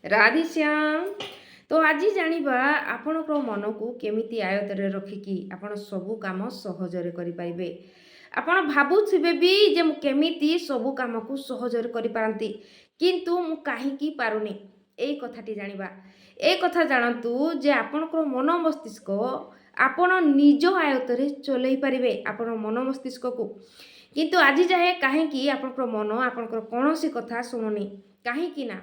ରାଧେଶ୍ୟାମ। ତ ଆଜି ଜାଣିବା ଆପଣଙ୍କ ମନକୁ କେମିତି ଆୟତ୍ତରେ ରଖିକି ଆପଣ ସବୁ କାମ ସହଜରେ କରିପାରିବେ। ଆପଣ ଭାବୁଥିବେ ବି ଯେ ମୁଁ କେମିତି ସବୁ କାମକୁ ସହଜରେ କରିପାରନ୍ତି, କିନ୍ତୁ ମୁଁ କାହିଁକି ପାରୁନି। ଏଇ କଥାଟି ଜାଣିବା। ଏ କଥା ଜାଣନ୍ତୁ ଯେ ଆପଣଙ୍କର ମନ ମସ୍ତିଷ୍କ ଆପଣ ନିଜ ଆୟତ୍ତରେ ଚଲେଇ ପାରିବେ ଆପଣ ମନ ମସ୍ତିଷ୍କକୁ। କିନ୍ତୁ ଆଜି ଯାଏ କାହିଁକି ଆପଣଙ୍କର ମନ ଆପଣଙ୍କର କୌଣସି କଥା ଶୁଣୁନି? କାହିଁକି ନା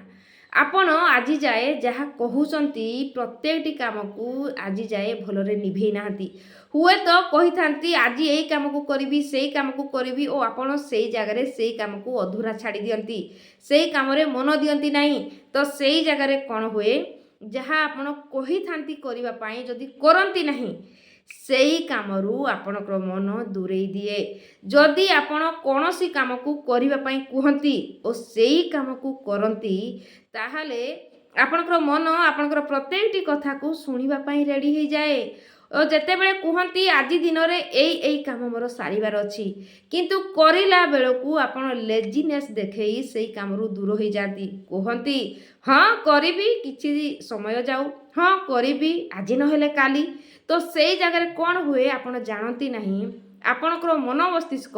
ଆପଣ ଆଜି ଯାଏ ଯାହା କହୁଛନ୍ତି ପ୍ରତ୍ୟେକଟି କାମକୁ ଆଜି ଯାଏ ଭଲରେ ନିଭେଇ ନାହାନ୍ତି। ହୁଏତ କହିଥାନ୍ତି ଆଜି ଏଇ କାମକୁ କରିବି, ସେଇ କାମକୁ କରିବି ଓ ଆପଣ ସେଇ ଜାଗାରେ ସେଇ କାମକୁ ଅଧୁରା ଛାଡ଼ି ଦିଅନ୍ତି। ସେଇ କାମରେ ମନ ଦିଅନ୍ତି ନାହିଁ। ତ ସେଇ ଜାଗାରେ କ'ଣ ହୁଏ, ଯାହା ଆପଣ କହିଥାନ୍ତି କରିବା ପାଇଁ ଯଦି କରନ୍ତି ନାହିଁ, ସେଇ କାମରୁ ଆପଣଙ୍କର ମନ ଦୂରେଇ ଦିଏ। ଯଦି ଆପଣ କୌଣସି କାମକୁ କରିବା ପାଇଁ କୁହନ୍ତି ଓ ସେଇ କାମକୁ କରନ୍ତି, ତାହେଲେ ଆପଣଙ୍କର ମନ ଆପଣଙ୍କର ପ୍ରତ୍ୟେକଟି କଥାକୁ ଶୁଣିବା ପାଇଁ ରେଡ଼ି ହେଇଯାଏ। ଓ ଯେତେବେଳେ କୁହନ୍ତି ଆଜି ଦିନରେ ଏଇ କାମ ମୋର ସାରିବାର ଅଛି, କିନ୍ତୁ କରିଲା ବେଳକୁ ଆପଣ ଲେଜିନେସ୍ ଦେଖେଇ ସେଇ କାମରୁ ଦୂର ହେଇଯାନ୍ତି। କୁହନ୍ତି ହଁ କରିବି, କିଛି ସମୟ ଯାଉ, ହଁ କରିବି ଆଜି ନହେଲେ କାଲି। ତ ସେଇ ଜାଗାରେ କ'ଣ ହୁଏ ଆପଣ ଜାଣନ୍ତି ନାହିଁ। ଆପଣଙ୍କର ମନ ମସ୍ତିଷ୍କ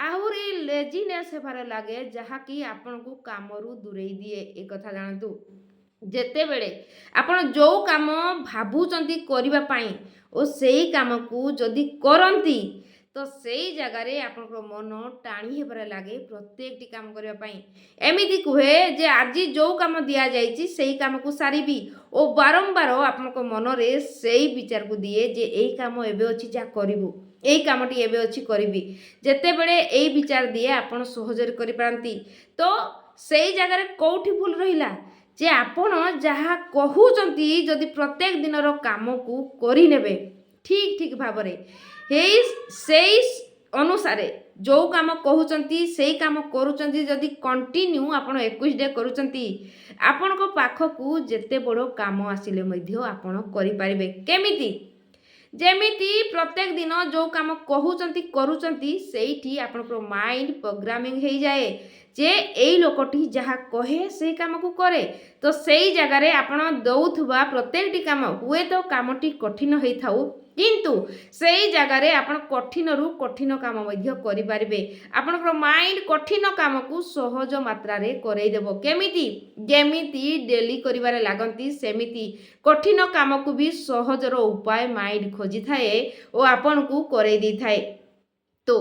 ଆହୁରି ଲେଜିନେସ୍ ହେବାରେ ଲାଗେ, ଯାହାକି ଆପଣଙ୍କୁ କାମରୁ ଦୂରେଇ ଦିଏ। ଏ କଥା ଜାଣନ୍ତୁ, ଯେତେବେଳେ ଆପଣ ଯେଉଁ କାମ ଭାବୁଛନ୍ତି କରିବା ପାଇଁ ଓ ସେଇ କାମକୁ ଯଦି କରନ୍ତି, ତ ସେଇ ଜାଗାରେ ଆପଣଙ୍କର ମନ ଟାଣି ହେବାରେ ଲାଗେ ପ୍ରତ୍ୟେକଟି କାମ କରିବା ପାଇଁ। ଏମିତି କୁହେ ଯେ ଆଜି ଯେଉଁ କାମ ଦିଆଯାଇଛି ସେଇ କାମକୁ ସାରିବି ଓ ବାରମ୍ବାର ଆପଣଙ୍କ ମନରେ ସେଇ ବିଚାରକୁ ଦିଏ ଯେ ଏଇ କାମ ଏବେ ଅଛି, ଯାହା କରିବୁ, ଏଇ କାମଟି ଏବେ ଅଛି କରିବି। ଯେତେବେଳେ ଏଇ ବିଚାର ଦିଏ ଆପଣ ସହଜରେ କରିପାରନ୍ତି। ତ ସେଇ ଜାଗାରେ କେଉଁଠି ଭୁଲ ରହିଲା ଯେ ଆପଣ ଯାହା କହୁଛନ୍ତି ଯଦି ପ୍ରତ୍ୟେକ ଦିନର କାମକୁ କରିନେବେ ଠିକ୍ ଭାବରେ, ସେଇ ଅନୁସାରେ ଯେଉଁ କାମ କହୁଛନ୍ତି ସେଇ କାମ କରୁଛନ୍ତି, ଯଦି କଣ୍ଟିନ୍ୟୁ ଆପଣ 21 ଡେ କରୁଛନ୍ତି, ଆପଣଙ୍କ ପାଖକୁ ଯେତେ ବଡ଼ କାମ ଆସିଲେ ମଧ୍ୟ ଆପଣ କରିପାରିବେ। କେମିତି? ଯେମିତି ପ୍ରତ୍ୟେକ ଦିନ ଯେଉଁ କାମ କହୁଛନ୍ତି କରୁଛନ୍ତି, ସେଇଠି ଆପଣଙ୍କର ମାଇଣ୍ଡ ପ୍ରୋଗ୍ରାମିଂ ହେଇଯାଏ ଯେ ଏଇ ଲୋକଟି ଯାହା କହେ ସେଇ କାମକୁ କରେ। ତ ସେଇ ଜାଗାରେ ଆପଣ ଦେଉଥିବା ପ୍ରତ୍ୟେକଟି କାମ, ହୁଏତ କାମଟି କଠିନ ହେଇଥାଉ, କିନ୍ତୁ ସେଇ ଜାଗାରେ ଆପଣ କଠିନରୁ କଠିନ କାମ ମଧ୍ୟ କରିପାରିବେ। ଆପଣଙ୍କର ମାଇଣ୍ଡ କଠିନ କାମକୁ ସହଜ ମାତ୍ରାରେ କରେଇଦେବ। କେମିତି? ଯେମିତି ଡେଲି କରିବାରେ ଲାଗନ୍ତି, ସେମିତି କଠିନ କାମକୁ ବି ସହଜର ଉପାୟ ମାଇଣ୍ଡ ଖୋଜିଥାଏ ଓ ଆପଣଙ୍କୁ କରେଇ ଦେଇଥାଏ। ତ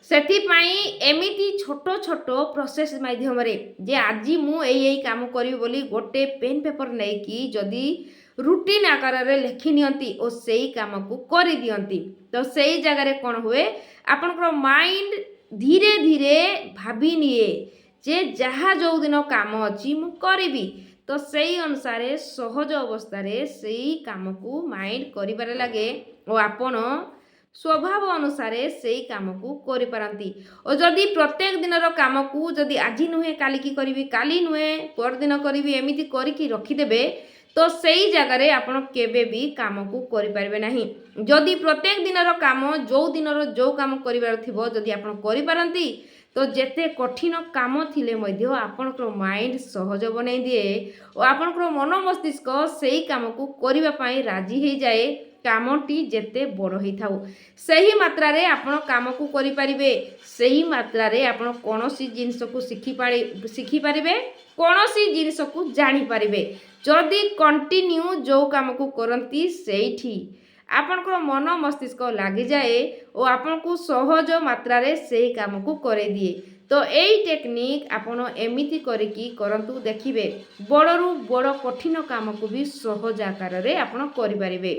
ସେଥିପାଇଁ ଏମିତି ଛୋଟ ଛୋଟ ପ୍ରୋସେସ୍ ମାଧ୍ୟମରେ ଯେ ଆଜି ମୁଁ ଏଇ କାମ କରିବି ବୋଲି ଗୋଟେ ପେନ୍ ପେପର ନେଇକି ଯଦି ରୁଟିନ୍ ଆକାରରେ ଲେଖି ନିଅନ୍ତି ଓ ସେଇ କାମକୁ କରିଦିଅନ୍ତି, ତ ସେଇ ଜାଗାରେ କ'ଣ ହୁଏ, ଆପଣଙ୍କର ମାଇଣ୍ଡ ଧୀରେ ଧୀରେ ଭାବି ନିଏ ଯେ ଯାହା ଯେଉଁଦିନ କାମ ଅଛି ମୁଁ କରିବି। ତ ସେଇ ଅନୁସାରେ ସହଜ ଅବସ୍ଥାରେ ସେଇ କାମକୁ ମାଇଣ୍ଡ କରିବାରେ ଲାଗେ ଓ ଆପଣ ସ୍ୱଭାବ ଅନୁସାରେ ସେଇ କାମକୁ କରିପାରନ୍ତି। ଓ ଯଦି ପ୍ରତ୍ୟେକ ଦିନର କାମକୁ ଯଦି ଆଜି ନୁହେଁ କାଲିକି କରିବି, କାଲି ନୁହେଁ ପରଦିନ କରିବି, ଏମିତି କରିକି ରଖିଦେବେ, ତ ସେଇ ଜାଗାରେ ଆପଣ କେବେ ବି କାମକୁ କରିପାରିବେ ନାହିଁ। ଯଦି ପ୍ରତ୍ୟେକ ଦିନର କାମ ଯେଉଁ ଦିନର ଯେଉଁ କାମ କରିବାର ଥିବ ଯଦି ଆପଣ କରିପାରନ୍ତି, ତ ଯେତେ କଠିନ କାମ ଥିଲେ ମଧ୍ୟ ଆପଣଙ୍କର ମାଇଣ୍ଡ ସହଜ ବନେଇ ଦିଏ ଓ ଆପଣଙ୍କର ମନ ମସ୍ତିଷ୍କ ସେଇ କାମକୁ କରିବା ପାଇଁ ରାଜି ହେଇଯାଏ। କାମଟି ଯେତେ ବଡ଼ ହେଇଥାଉ ସେହି ମାତ୍ରାରେ ଆପଣ କାମକୁ କରିପାରିବେ। ସେହି ମାତ୍ରାରେ ଆପଣ କୌଣସି ଜିନିଷକୁ ଶିଖିପାରିବେ, କୌଣସି ଜିନିଷକୁ ଜାଣିପାରିବେ। ଯଦି କଣ୍ଟିନ୍ୟୁ ଯେଉଁ କାମକୁ କରନ୍ତି ସେଇଠି ଆପଣଙ୍କର ମନ ମସ୍ତିଷ୍କ ଲାଗିଯାଏ ଓ ଆପଣଙ୍କୁ ସହଜ ମାତ୍ରାରେ ସେଇ କାମକୁ କରେଇଦିଏ। ତ ଏଇ ଟେକ୍ନିକ୍ ଆପଣ ଏମିତି କରିକି କରନ୍ତୁ, ଦେଖିବେ ବଡ଼ରୁ ବଡ଼ କଠିନ କାମକୁ ବି ସହଜ ଆକାରରେ ଆପଣ କରିପାରିବେ।